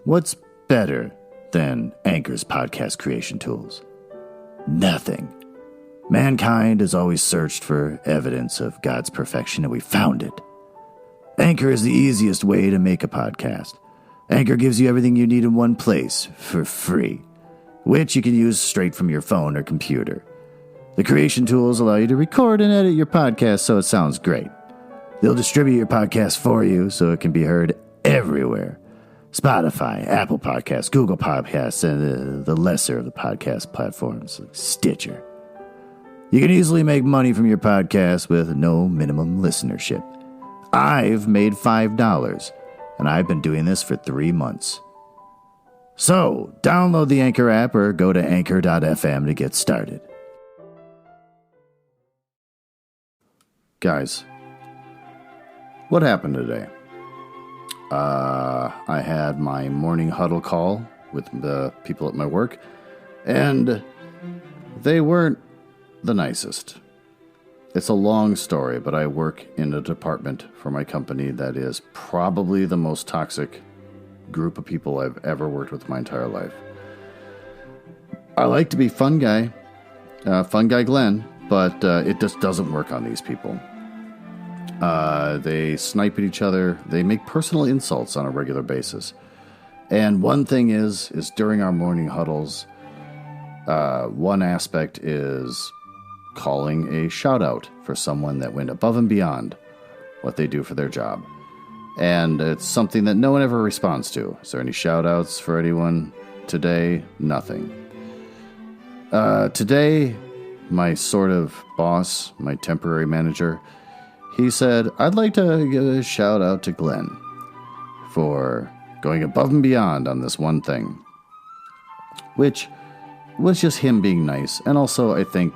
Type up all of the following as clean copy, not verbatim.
What's better than Anchor's podcast creation tools? Nothing. Mankind has always searched for evidence of God's perfection, and we found it. Anchor is the easiest way to make a podcast. Anchor gives you everything you need in one place for free, which you can use straight from your phone or computer. The creation tools allow you to record and edit your podcast so it sounds great. They'll distribute your podcast for you so it can be heard everywhere. Spotify, Apple Podcasts, Google Podcasts, and the lesser of the podcast platforms like Stitcher. You can easily make money from your podcast with no minimum listenership. I've made $5, and I've been doing this for 3 months. So, download the Anchor app or go to anchor.fm to get started. Guys, what happened today? I had my morning huddle call with the people at my work, and they weren't the nicest. It's a long story, but I work in a department for my company that is probably the most toxic group of people I've ever worked with my entire life. I like to be fun guy Glenn, but it just doesn't work on these people. They snipe at each other. They make personal insults on a regular basis. And one thing is during our morning huddles, one aspect is calling a shout out for someone that went above and beyond what they do for their job. And it's something that no one ever responds to. Is there any shout outs for anyone today? Nothing. Today, my sort of boss, my temporary manager, he said, I'd like to give a shout out to Glenn for going above and beyond on this one thing, which was just him being nice. And also, I think,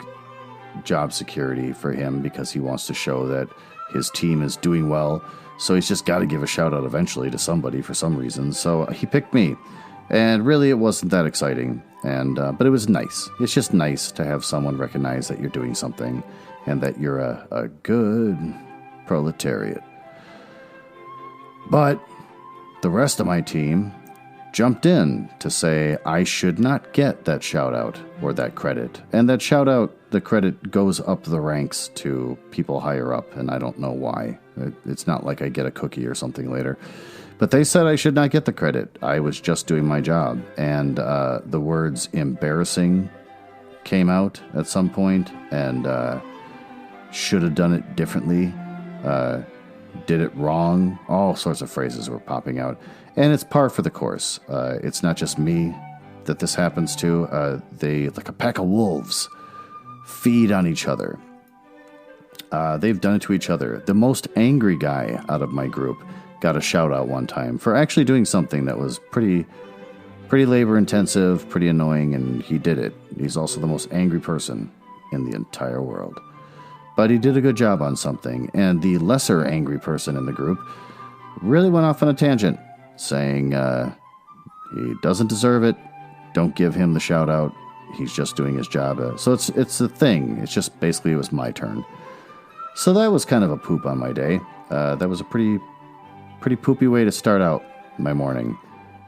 job security for him because he wants to show that his team is doing well. So he's just got to give a shout out eventually to somebody for some reason. So he picked me. And really, it wasn't that exciting. But it was nice. It's just nice to have someone recognize that you're doing something and that you're a good proletariat. But the rest of my team jumped in to say I should not get that shout out or that credit. And that shout out, the credit goes up the ranks to people higher up, and I don't know why. It's not like I get a cookie or something later. But they said I should not get the credit. I was just doing my job. And the words embarrassing came out at some point, and should have done it differently. Did it wrong. All sorts of phrases were popping out. And it's par for the course. It's not just me that this happens to. They, like a pack of wolves, feed on each other. They've done it to each other. The most angry guy out of my group got a shout out one time for actually doing something that was pretty labor intensive, pretty annoying, and he did it. He's also the most angry person in the entire world. But he did a good job on something, and the lesser angry person in the group really went off on a tangent, saying he doesn't deserve it, don't give him the shout out, he's just doing his job. So it's a thing. It's just basically it was my turn. So that was kind of a poop on my day. That was a pretty poopy way to start out my morning.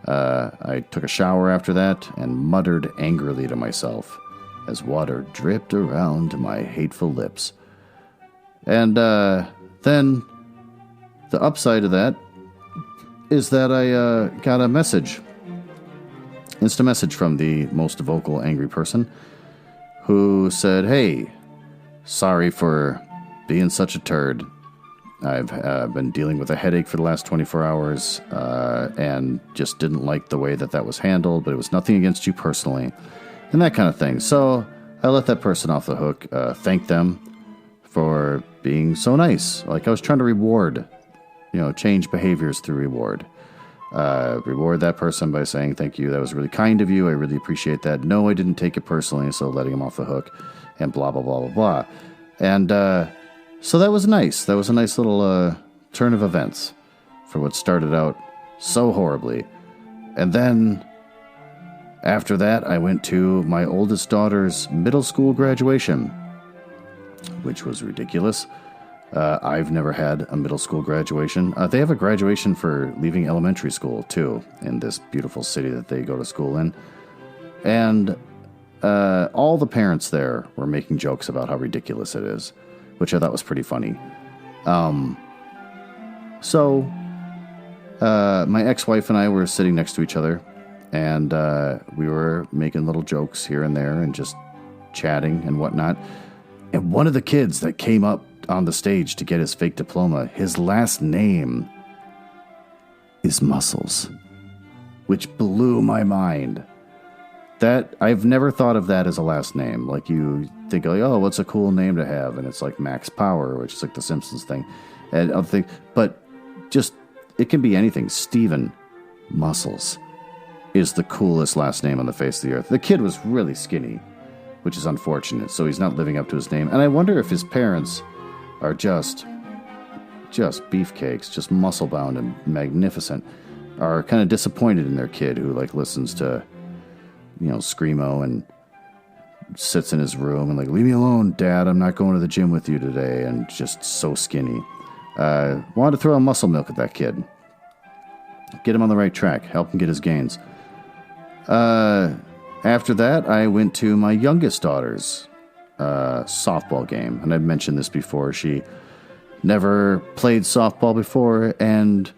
I took a shower after that and muttered angrily to myself as water dripped around my hateful lips. And then the upside of that is that I got a message, instant message from the most vocal angry person who said, hey, sorry for being such a turd. I've been dealing with a headache for the last 24 hours and just didn't like the way that was handled, but it was nothing against you personally, and that kind of thing. So I let that person off the hook, thank them for being so nice. Like I was trying to reward, change behaviors through reward. Reward that person by saying, thank you, that was really kind of you, I really appreciate that. No, I didn't take it personally, so letting him off the hook, and blah, blah, blah, blah, blah. And so that was nice. That was a nice little turn of events for what started out so horribly. And then after that, I went to my oldest daughter's middle school graduation, which was ridiculous. I've never had a middle school graduation. They have a graduation for leaving elementary school, too, in this beautiful city that they go to school in. And all the parents there were making jokes about how ridiculous it is, which I thought was pretty funny. So my ex-wife and I were sitting next to each other, and we were making little jokes here and there and just chatting and whatnot. And one of the kids that came up on the stage to get his fake diploma, his last name is Muscles, which blew my mind. That I've never thought of that as a last name. Like, you think, like, oh, what's a cool name to have? And it's like Max Power, which is like the Simpsons thing. And other things, but just, it can be anything. Steven Muscles is the coolest last name on the face of the earth. The kid was really skinny, which is unfortunate, so he's not living up to his name. And I wonder if his parents are just beefcakes, just muscle-bound and magnificent, are kind of disappointed in their kid who, like, listens to, you know, Screamo and sits in his room and, like, leave me alone, Dad, I'm not going to the gym with you today, and just so skinny. Wanted to throw a muscle milk at that kid. Get him on the right track, help him get his gains. After that, I went to my youngest daughter's softball game. And I've mentioned this before. She never played softball before and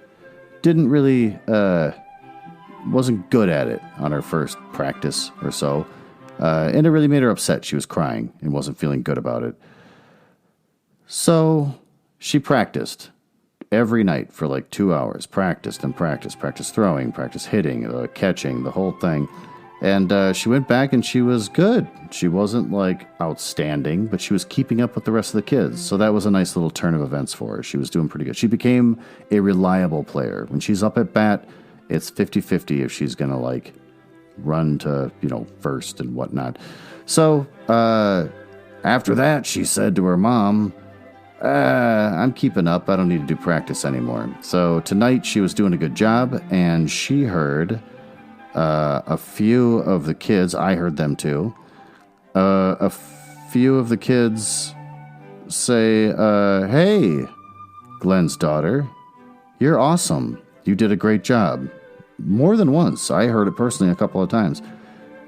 didn't really, wasn't good at it on her first practice or so. And it really made her upset. She was crying and wasn't feeling good about it. So she practiced every night for like 2 hours. Practiced throwing, practice hitting, catching, the whole thing. And she went back and she was good. She wasn't like outstanding, but she was keeping up with the rest of the kids. So that was a nice little turn of events for her. She was doing pretty good. She became a reliable player. When she's up at bat, it's 50-50 if she's going to like run to, you know, first and whatnot. So after that, she said to her mom, I'm keeping up. I don't need to do practice anymore. So tonight she was doing a good job, and she heard a few of the kids, I heard them too, a few of the kids say, hey, Glenn's daughter, you're awesome. You did a great job. More than once. I heard it personally a couple of times.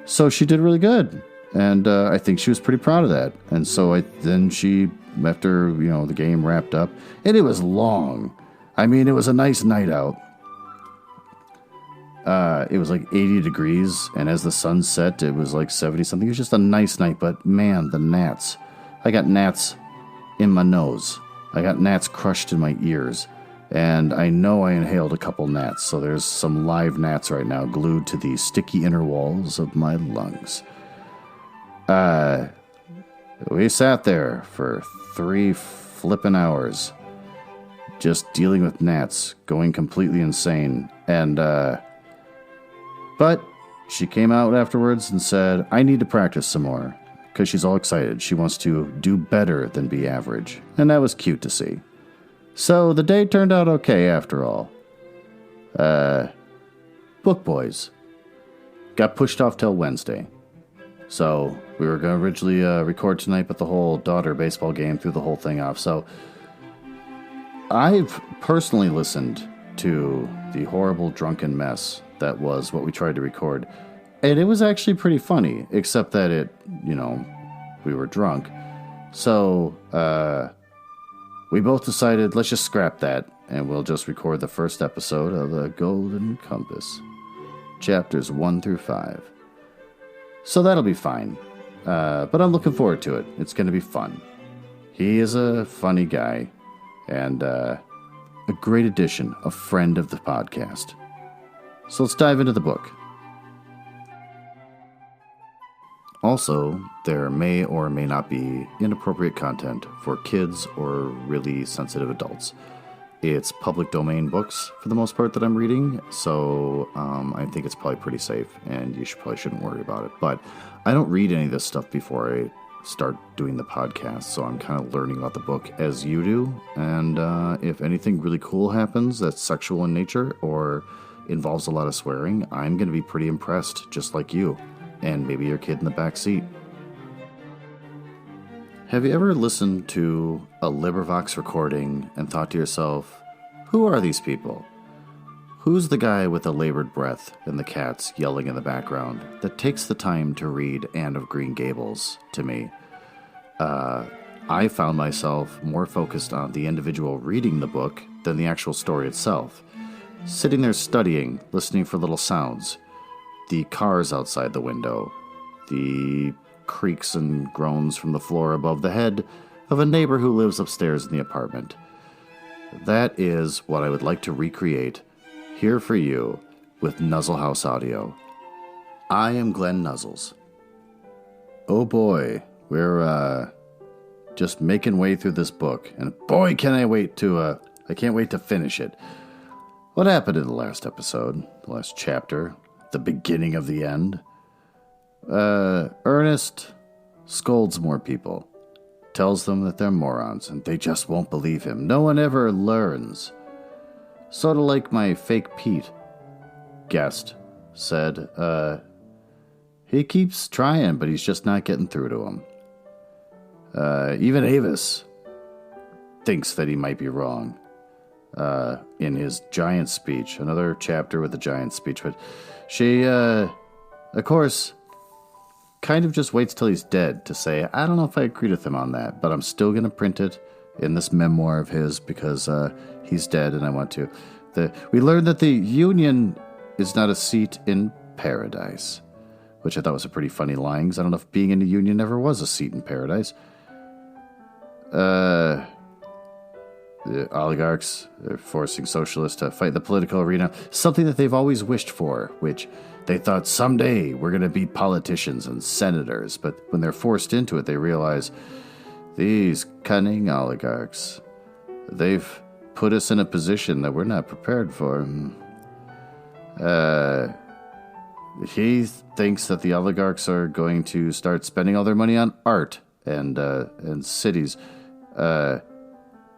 So she did really good. And I think she was pretty proud of that. And so then she, after, you know, the game wrapped up, and it was long. I mean, it was a nice night out. It was like 80 degrees, and as the sun set, it was like 70 something. It was just a nice night, but man, the gnats. I got gnats in my nose. I got gnats crushed in my ears. And I know I inhaled a couple gnats, so there's some live gnats right now glued to the sticky inner walls of my lungs. We sat there for 3 flippin' hours, just dealing with gnats, going completely insane. And, but she came out afterwards and said, I need to practice some more, because she's all excited. She wants to do better than be average. And that was cute to see. So the day turned out okay after all. Book Boys got pushed off till Wednesday. So we were going to originally record tonight, but the whole daughter baseball game threw the whole thing off. So I've personally listened to the horrible drunken mess that was what we tried to record. And it was actually pretty funny, except that it, you know, we were drunk. So, we both decided, let's just scrap that, and we'll just record the first episode of The Golden Compass, chapters 1 through 5. So that'll be fine. But I'm looking forward to it. It's going to be fun. He is a funny guy, and a great addition, a friend of the podcast. So let's dive into the book. Also, there may or may not be inappropriate content for kids or really sensitive adults. It's public domain books for the most part that I'm reading, so I think it's probably pretty safe, and you probably shouldn't worry about it. But I don't read any of this stuff before I start doing the podcast, so I'm kind of learning about the book as you do. And if anything really cool happens that's sexual in nature or involves a lot of swearing, I'm going to be pretty impressed, just like you. And maybe your kid in the back seat. Have you ever listened to a LibriVox recording and thought to yourself, who are these people? Who's the guy with the labored breath and the cats yelling in the background that takes the time to read Anne of Green Gables to me? I found myself more focused on the individual reading the book than the actual story itself. Sitting there studying, listening for little sounds. The cars outside the window. The creaks and groans from the floor above the head of a neighbor who lives upstairs in the apartment. That is what I would like to recreate here for you with Nuzzle House Audio. I am Glenn Nuzzles. Oh boy, we're just making way through this book, and boy can I can't wait to finish it. What happened in the last episode, the last chapter, the beginning of the end? Ernest scolds more people, tells them that they're morons, and they just won't believe him. No one ever learns. Sort of like my fake Pete guest said, he keeps trying, but he's just not getting through to him. Even Avis thinks that he might be wrong in his giant speech. Another chapter with a giant speech, but she, of course, kind of just waits till he's dead to say, I don't know if I agreed with him on that, but I'm still going to print it in this memoir of his because he's dead and I want to. We learned that the Union is not a seat in paradise, which I thought was a pretty funny line, because I don't know if being in the Union ever was a seat in paradise. The oligarchs are forcing socialists to fight the political arena, something that they've always wished for, which they thought someday we're going to be politicians and senators, but when they're forced into it, they realize these cunning oligarchs, they've put us in a position that we're not prepared for. He thinks that the oligarchs are going to start spending all their money on art and cities.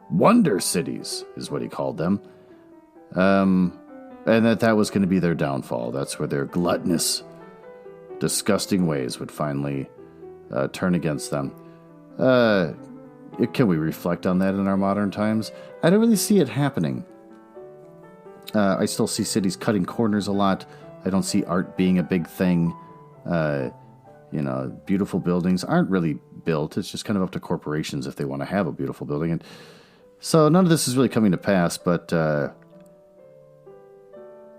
Wonder cities is what he called them. And that was going to be their downfall. That's where their gluttonous, disgusting ways would finally turn against them. Can we reflect on that in our modern times? I don't really see it happening. I still see cities cutting corners a lot. I don't see art being a big thing. Beautiful buildings aren't really built. It's just kind of up to corporations if they want to have a beautiful building. And so none of this is really coming to pass, but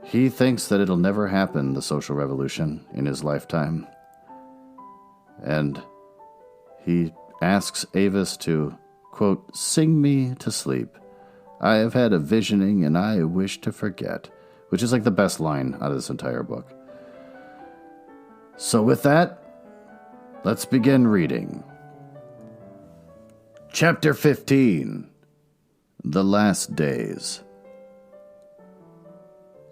he thinks that it'll never happen, the social revolution, in his lifetime. And he asks Avis to, quote, sing me to sleep. I have had a visioning and I wish to forget, which is like the best line out of this entire book. So with that, let's begin reading. Chapter 15, The Last Days.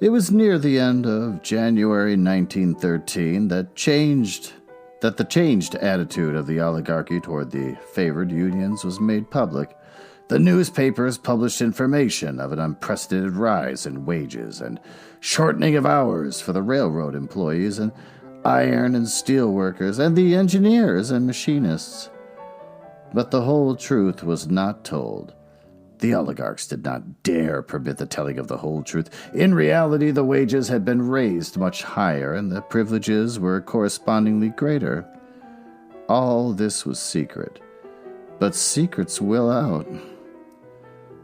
It was near the end of January 1913 that the changed attitude of the oligarchy toward the favored unions was made public. The newspapers published information of an unprecedented rise in wages and shortening of hours for the railroad employees and iron and steel workers and the engineers and machinists. But the whole truth was not told. The oligarchs did not dare permit the telling of the whole truth. In reality, the wages had been raised much higher, and the privileges were correspondingly greater. All this was secret, but secrets will out.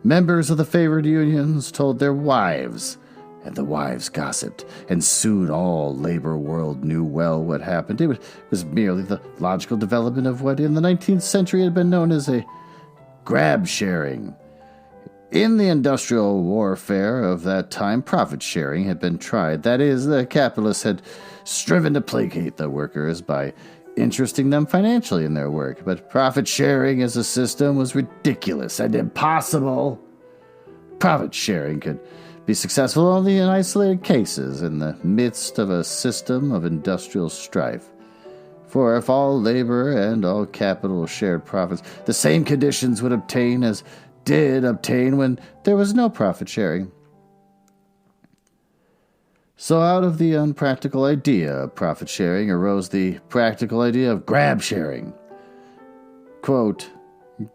Members of the favored unions told their wives, and the wives gossiped, and soon all labor world knew well what happened. It was merely the logical development of what in the 19th century had been known as a grab sharing. In the industrial warfare of that time, profit sharing had been tried. That is, the capitalists had striven to placate the workers by interesting them financially in their work. But profit sharing as a system was ridiculous and impossible. Profit sharing could be successful only in isolated cases in the midst of a system of industrial strife. For if all labor and all capital shared profits, the same conditions would obtain as did obtain when there was no profit sharing. So out of the unpractical idea of profit sharing arose the practical idea of grab sharing. quote,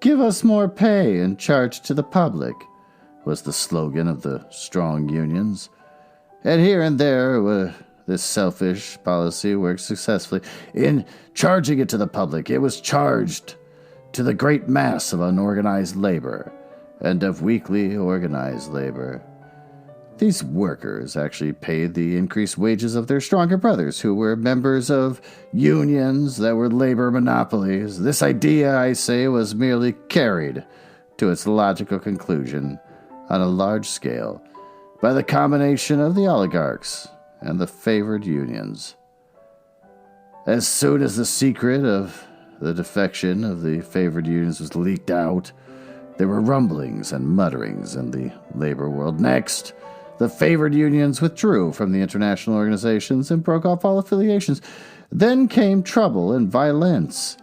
"Give us more pay and charge to the public," was the slogan of the strong unions. And here and there, this selfish policy worked successfully. In charging it to the public, it was charged to the great mass of unorganized labor and of weakly organized labor. These workers actually paid the increased wages of their stronger brothers, who were members of unions that were labor monopolies. This idea, I say, was merely carried to its logical conclusion on a large scale by the combination of the oligarchs and the favored unions. As soon as the secret of the defection of the favored unions was leaked out, there were rumblings and mutterings in the labor world. Next, the favored unions withdrew from the international organizations and broke off all affiliations. Then came trouble and violence.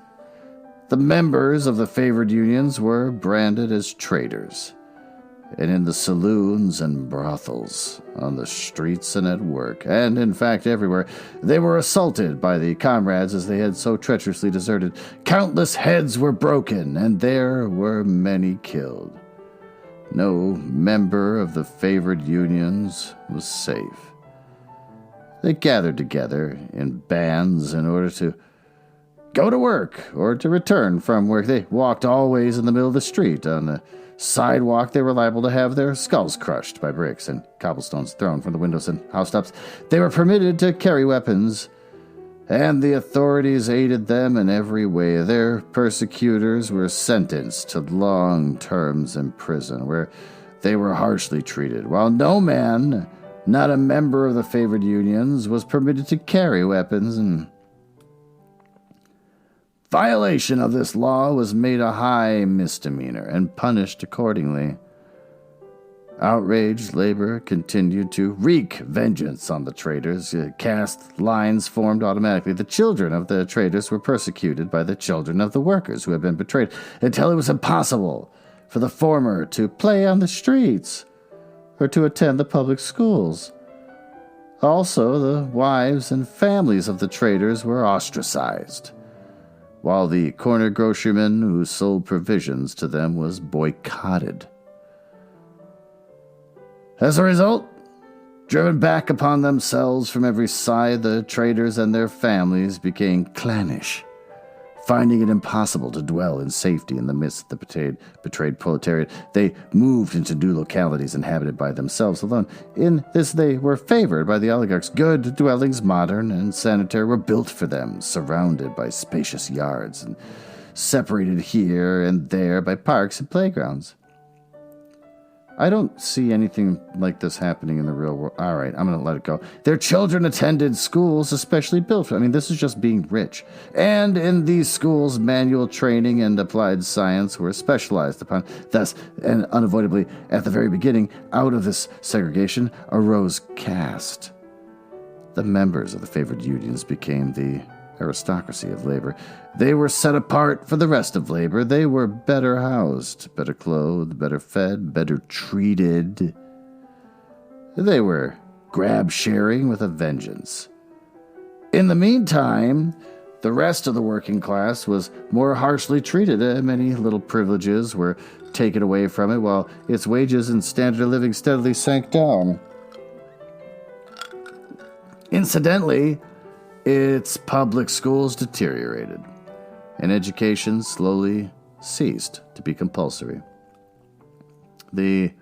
The members of the favored unions were branded as traitors, and in the saloons and brothels, on the streets and at work, and in fact everywhere, they were assaulted by the comrades as they had so treacherously deserted. Countless heads were broken, and there were many killed. No member of the favored unions was safe. They gathered together in bands in order to go to work or to return from work. They walked always in the middle of the street. On the sidewalk, they were liable to have their skulls crushed by bricks and cobblestones thrown from the windows and housetops. They were permitted to carry weapons, and the authorities aided them in every way. Their persecutors were sentenced to long terms in prison, where they were harshly treated, while no man, not a member of the favored unions, was permitted to carry weapons, and violation of this law was made a high misdemeanor and punished accordingly. Outraged labor continued to wreak vengeance on the traitors. Caste lines formed automatically. The children of the traitors were persecuted by the children of the workers who had been betrayed, until it was impossible for the former to play on the streets or to attend the public schools. Also, the wives and families of the traitors were ostracized, while the corner groceryman who sold provisions to them was boycotted. As a result, driven back upon themselves from every side, the traitors and their families became clannish, finding it impossible to dwell in safety in the midst of the betrayed proletariat. They moved into new localities inhabited by themselves alone. In this they were favored by the oligarchs. Good dwellings, modern and sanitary, were built for them, surrounded by spacious yards and separated here and there by parks and playgrounds. I don't see anything like this happening in the real world. All right, I'm going to let it go. Their children attended schools especially built for. This is just being rich. And in these schools, manual training and applied science were specialized upon. Thus, and unavoidably, at the very beginning, out of this segregation arose caste. The members of the favored unions became the aristocracy of labor. They were set apart for the rest of labor. They were better housed, better clothed, better fed, better treated. They were grab-sharing with a vengeance. In the meantime, the rest of the working class was more harshly treated. Many little privileges were taken away from it, while its wages and standard of living steadily sank down. Incidentally, its public schools deteriorated, and education slowly ceased to be compulsory. The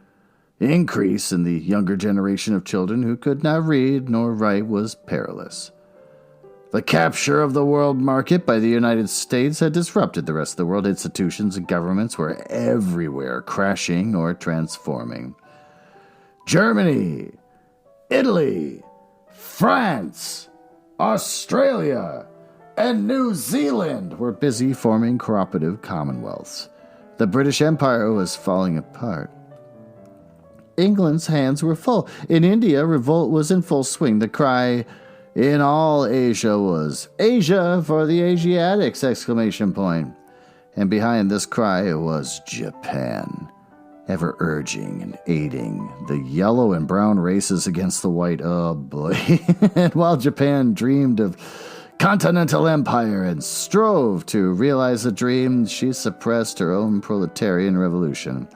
increase in the younger generation of children who could not read nor write was perilous. The capture of the world market by the United States had disrupted the rest of the world. Institutions and governments were everywhere, crashing or transforming. Germany, Italy, France, Australia, and New Zealand were busy forming cooperative commonwealths. The British Empire was falling apart. England's hands were full. In India, revolt was in full swing. The cry in all Asia was, "Asia for the Asiatics!" ! And behind this cry was Japan, ever urging and aiding the yellow and brown races against the white. Oh boy. And while Japan dreamed of continental empire and strove to realize a dream, she suppressed her own proletarian revolution.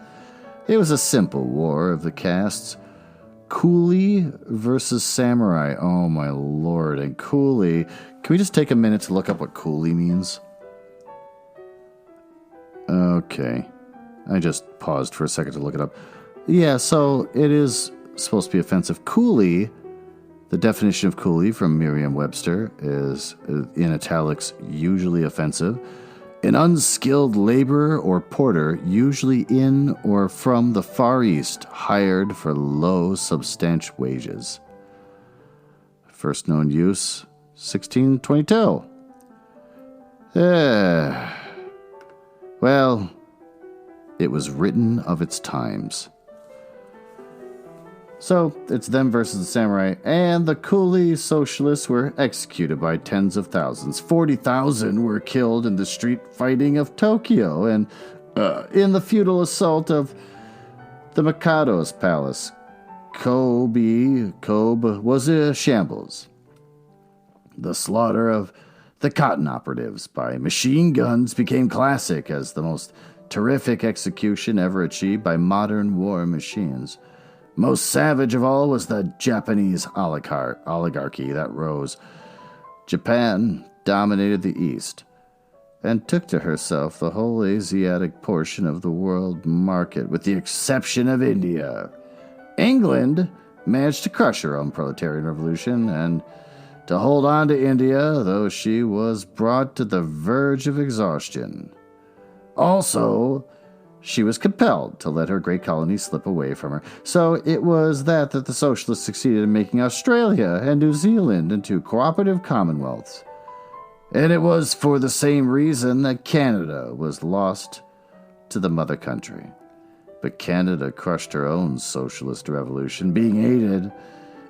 It was a simple war of the castes. Coolie versus samurai. Oh my lord. And coolie. Can we just take a minute to look up what coolie means? Okay. I just paused for a second to look it up. Yeah, so it is supposed to be offensive. Coolie, the definition of coolie from Merriam-Webster is, in italics, usually offensive. An unskilled laborer or porter, usually in or from the Far East, hired for low, substantial wages. First known use, 1622. Well, it was written of its times. So, it's them versus the samurai, and the coolie socialists were executed by tens of thousands. 40,000 were killed in the street fighting of Tokyo, and in the feudal assault of the Mikado's palace. Kobe was a shambles. The slaughter of the cotton operatives by machine guns became classic as the most terrific execution ever achieved by modern war machines. Most savage of all was the Japanese oligarchy that rose. Japan dominated the East and took to herself the whole Asiatic portion of the world market, with the exception of India. England managed to crush her own proletarian revolution and to hold on to India, though she was brought to the verge of exhaustion. Also, she was compelled to let her great colony slip away from her. So it was that the socialists succeeded in making Australia and New Zealand into cooperative commonwealths. And it was for the same reason that Canada was lost to the mother country. But Canada crushed her own socialist revolution, being aided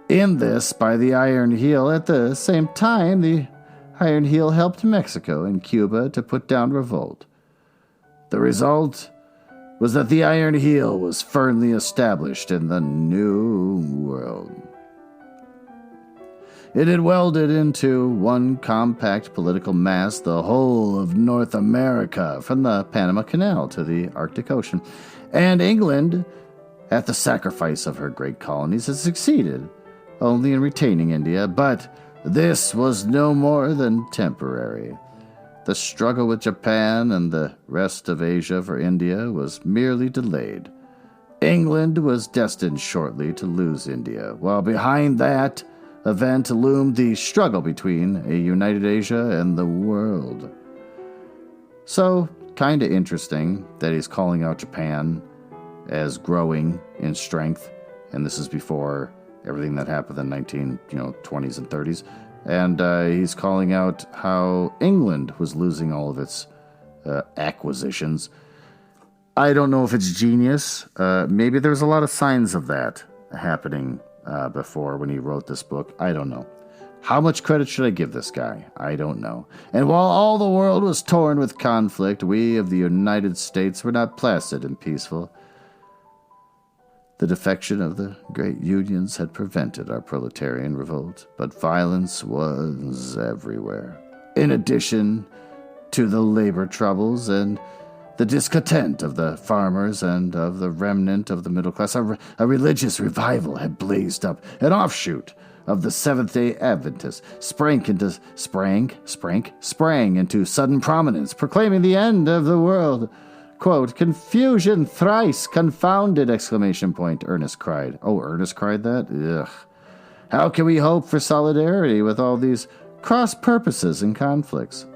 in this by the Iron Heel. At the same time, the Iron Heel helped Mexico and Cuba to put down revolt. The result was that the Iron Heel was firmly established in the New World. It had welded into one compact political mass the whole of North America, from the Panama Canal to the Arctic Ocean. And England, at the sacrifice of her great colonies, had succeeded only in retaining India, but this was no more than temporary. The struggle with Japan and the rest of Asia for India was merely delayed. England was destined shortly to lose India, while behind that event loomed the struggle between a united Asia and the world. So, kinda interesting that he's calling out Japan as growing in strength, and this is before everything that happened in the 20s and 30s. And he's calling out how England was losing all of its acquisitions. I don't know if it's genius. Maybe there's a lot of signs of that happening before when he wrote this book. I don't know. How much credit should I give this guy? I don't know. And while all the world was torn with conflict, we of the United States were not placid and peaceful. The defection of the great unions had prevented our proletarian revolt, but violence was everywhere. In addition to the labor troubles and the discontent of the farmers and of the remnant of the middle class, a religious revival had blazed up. An offshoot of the Seventh-day Adventists sprang into sudden prominence, proclaiming the end of the world. Quote, "Confusion thrice confounded!" Ernest cried. Oh, Ernest cried that? Ugh. How can we hope for solidarity with all these cross purposes and conflicts?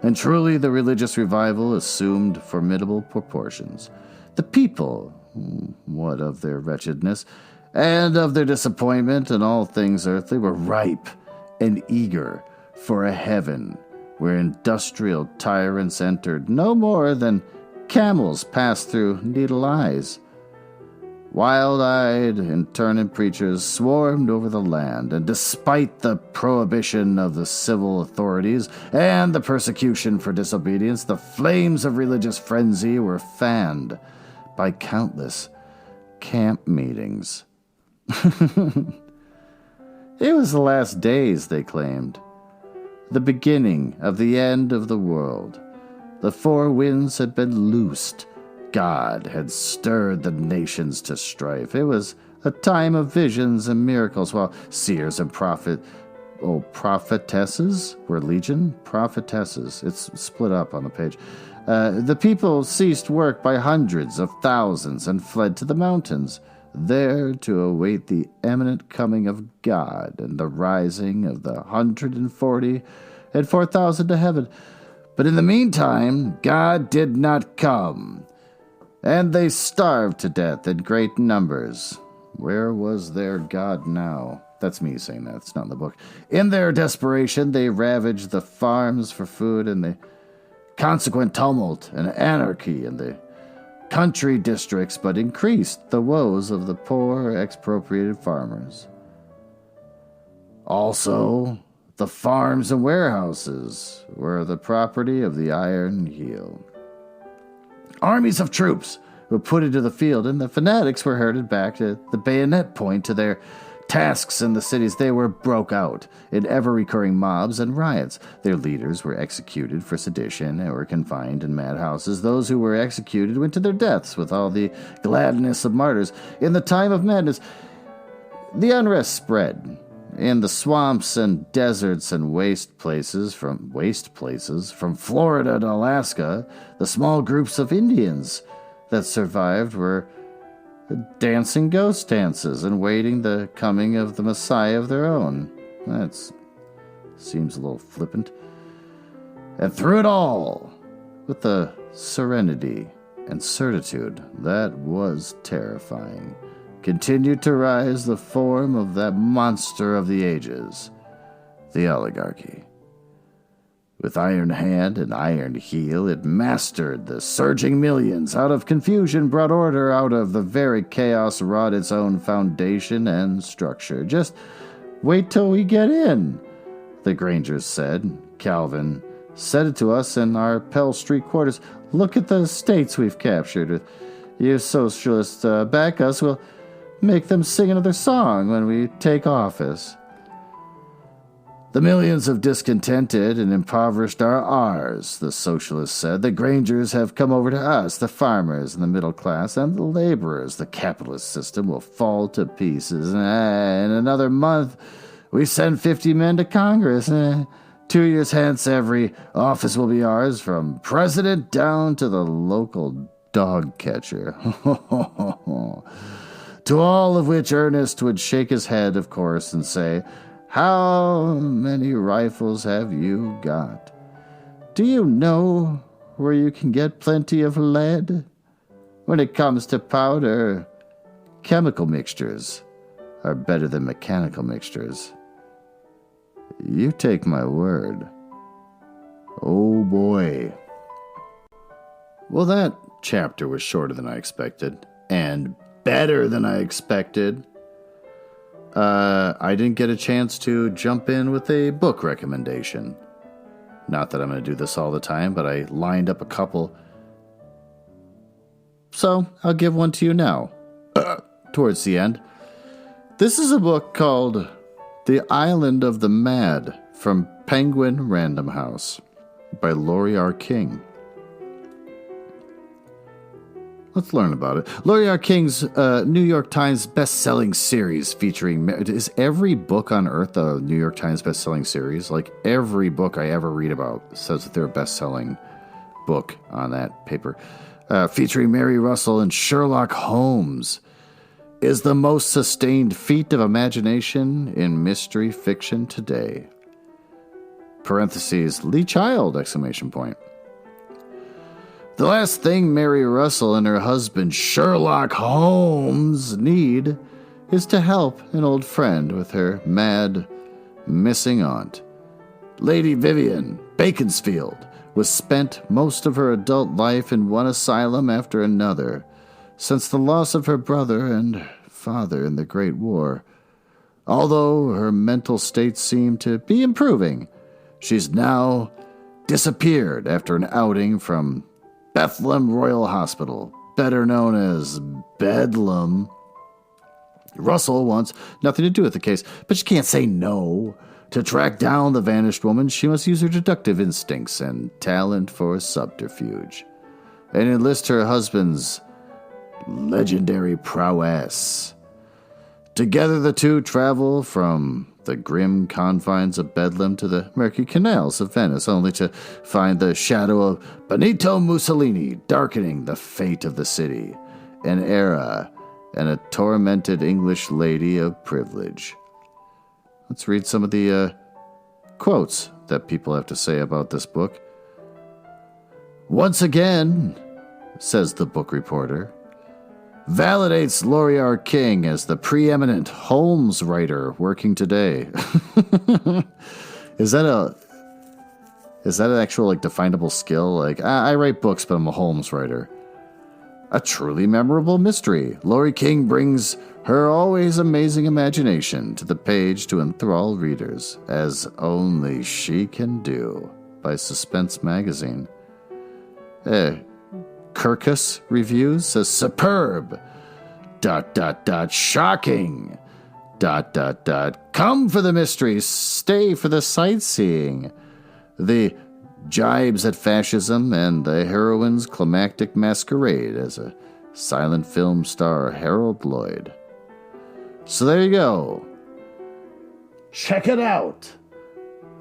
And truly the religious revival assumed formidable proportions. The people, what of their wretchedness, and of their disappointment in all things earthly, were ripe and eager for a heaven where industrial tyrants entered no more than camels pass through needle eyes. Wild-eyed and turning preachers swarmed over the land, and despite the prohibition of the civil authorities and the persecution for disobedience, the flames of religious frenzy were fanned by countless camp meetings. It was the last days, they claimed. The beginning of the end of the world. The four winds had been loosed. God had stirred the nations to strife. It was a time of visions and miracles, while seers and prophetesses were legion? Prophetesses. It's split up on the page. The people ceased work by hundreds of thousands and fled to the mountains, there to await the imminent coming of God and the rising of the 140 and 4,000 to heaven. But in the meantime, God did not come, and they starved to death in great numbers. Where was their God now? That's me saying that. It's not in the book. In their desperation, they ravaged the farms for food, and the consequent tumult and anarchy in the country districts, but increased the woes of the poor expropriated farmers. Also, the farms and warehouses were the property of the Iron Heel. Armies of troops were put into the field, and the fanatics were herded back to the bayonet point to their tasks in the cities. They were broke out in ever-recurring mobs and riots. Their leaders were executed for sedition and were confined in madhouses. Those who were executed went to their deaths with all the gladness of martyrs. In the time of madness, the unrest spread in the swamps and deserts and waste places from Florida to Alaska. The small groups of Indians that survived were dancing ghost dances and waiting the coming of the Messiah of their own. That seems a little flippant. And through it all, with the serenity and certitude that was terrifying, continued to rise the form of that monster of the ages, the oligarchy. With iron hand and iron heel, it mastered the surging millions. Out of confusion, brought order. Out of the very chaos, wrought its own foundation and structure. Just wait till we get in, the Grangers said. Calvin said it to us in our Pell Street quarters. Look at the states we've captured. You socialists back us, we'll make them sing another song when we take office. The millions of discontented and impoverished are ours, the socialists said. The Grangers have come over to us, the farmers and the middle class and the laborers. The capitalist system will fall to pieces. In another month, we send 50 men to Congress. 2 years hence, every office will be ours, from president down to the local dog catcher. To all of which Ernest would shake his head, of course, and say, "How many rifles have you got? Do you know where you can get plenty of lead? When it comes to powder, chemical mixtures are better than mechanical mixtures. You take my word." Oh boy. Well, that chapter was shorter than I expected, and better than I expected. I didn't get a chance to jump in with a book recommendation. Not that I'm going to do this all the time, but I lined up a couple. So I'll give one to you now, towards the end. This is a book called The Island of the Mad from Penguin Random House by Laurie R. King. Let's learn about it. Laurie R. King's New York Times best-selling series featuring... Is every book on Earth a New York Times best-selling series? Like, every book I ever read about says that they're a best-selling book on that paper. Featuring Mary Russell and Sherlock Holmes, is the most sustained feat of imagination in mystery fiction today. Parentheses, Lee Child, exclamation point. The last thing Mary Russell and her husband Sherlock Holmes need is to help an old friend with her mad, missing aunt. Lady Vivian Beaconsfield was spent most of her adult life in one asylum after another, since the loss of her brother and father in the Great War. Although her mental state seemed to be improving, she's now disappeared after an outing from Bethlehem Royal Hospital, better known as Bedlam. Russell wants nothing to do with the case, but she can't say no. To track down the vanished woman, she must use her deductive instincts and talent for subterfuge, and enlist her husband's legendary prowess. Together the two travel from the grim confines of Bedlam to the murky canals of Venice, only to find the shadow of Benito Mussolini darkening the fate of the city, an era and a tormented English lady of privilege. Let's read some of the quotes that people have to say about this book. Once again, says the book reporter, validates Laurie R. King as the preeminent Holmes writer working today. Is that an actual like definable skill? Like, I write books, but I'm a Holmes writer. A truly memorable mystery. Laurie King brings her always amazing imagination to the page to enthrall readers, as only she can do. By Suspense Magazine. Kirkus Reviews says superb. ... Shocking. ... Come for the mystery, stay for the sightseeing. The jibes at fascism and the heroine's climactic masquerade as a silent film star, Harold Lloyd. So there you go. Check it out.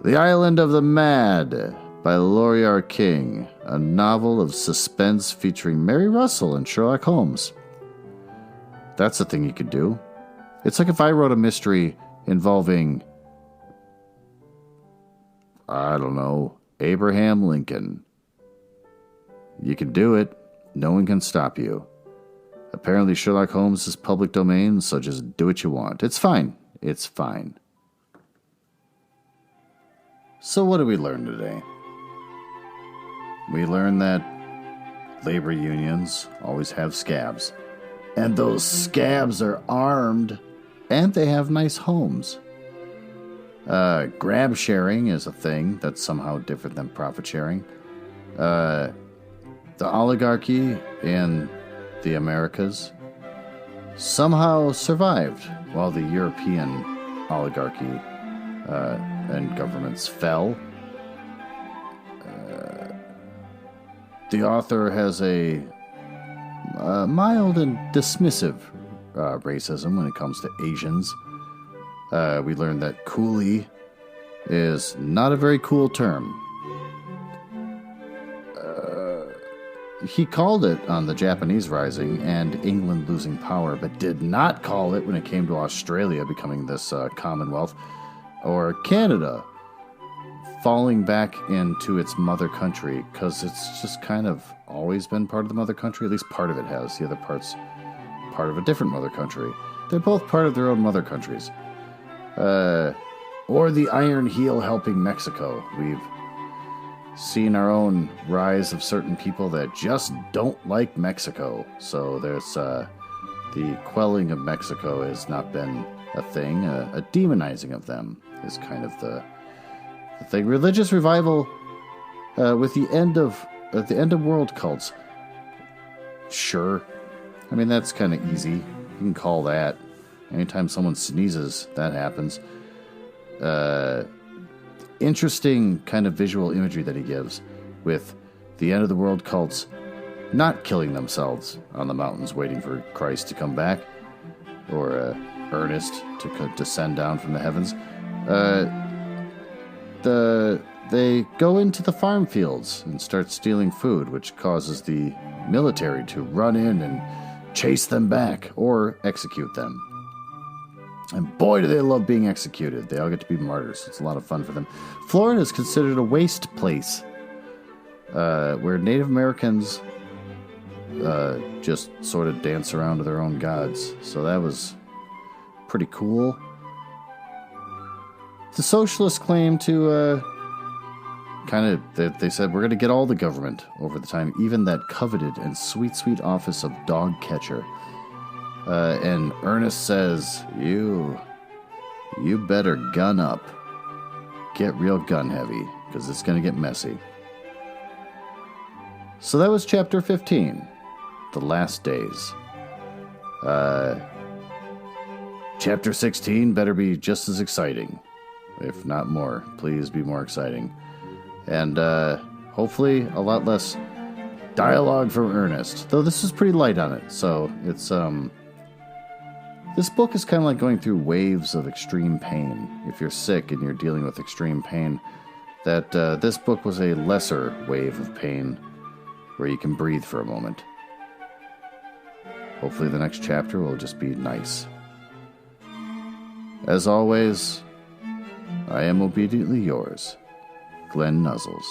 The Island of the Mad by Laurie R. King, a novel of suspense featuring Mary Russell and Sherlock Holmes. That's a thing you could do. It's like if I wrote a mystery involving, I don't know, Abraham Lincoln. You can do it. No one can stop you. Apparently Sherlock Holmes is public domain, so just do what you want. It's fine. It's fine. So what did we learn today? We learned that labor unions always have scabs. And those scabs are armed, and they have nice homes. Grab sharing is a thing that's somehow different than profit sharing. The oligarchy in the Americas somehow survived while the European oligarchy and governments fell. The author has a mild and dismissive racism when it comes to Asians. We learned that coolie is not a very cool term. He called it on the Japanese Rising and England losing power, but did not call it when it came to Australia becoming this Commonwealth, or Canada falling back into its mother country, because it's just kind of always been part of the mother country. At least part of it has. The other part's part of a different mother country. They're both part of their own mother countries. Or the Iron Heel helping Mexico. We've seen our own rise of certain people that just don't like Mexico. So there's the quelling of Mexico has not been a thing. A demonizing of them is kind of the thing. Religious revival with the end of world cults. Sure. I mean, that's kind of easy. You can call that. Anytime someone sneezes, that happens. Interesting kind of visual imagery that he gives with the end of the world cults not killing themselves on the mountains waiting for Christ to come back, or Ernest to descend down from the heavens. They go into the farm fields and start stealing food, which causes the military to run in and chase them back or execute them. And boy, do they love being executed. They all get to be martyrs. It's a lot of fun for them. Florida is considered a waste place, where Native Americans just sort of dance around to their own gods. So that was pretty cool. The socialists claim to they said, we're going to get all the government over the time, even that coveted and sweet, sweet office of dog catcher. And Ernest says, you better gun up. Get real gun heavy, because it's going to get messy. So that was chapter 15, The Last Days. Chapter 16 better be just as exciting, if not more. Please be more exciting. And hopefully a lot less dialogue from Ernest, though this is pretty light on it. So it's this book is kind of like going through waves of extreme pain. If you're sick and you're dealing with extreme pain, that this book was a lesser wave of pain where you can breathe for a moment. Hopefully the next chapter will just be nice. As always, I am obediently yours, Glenn Nuzzles.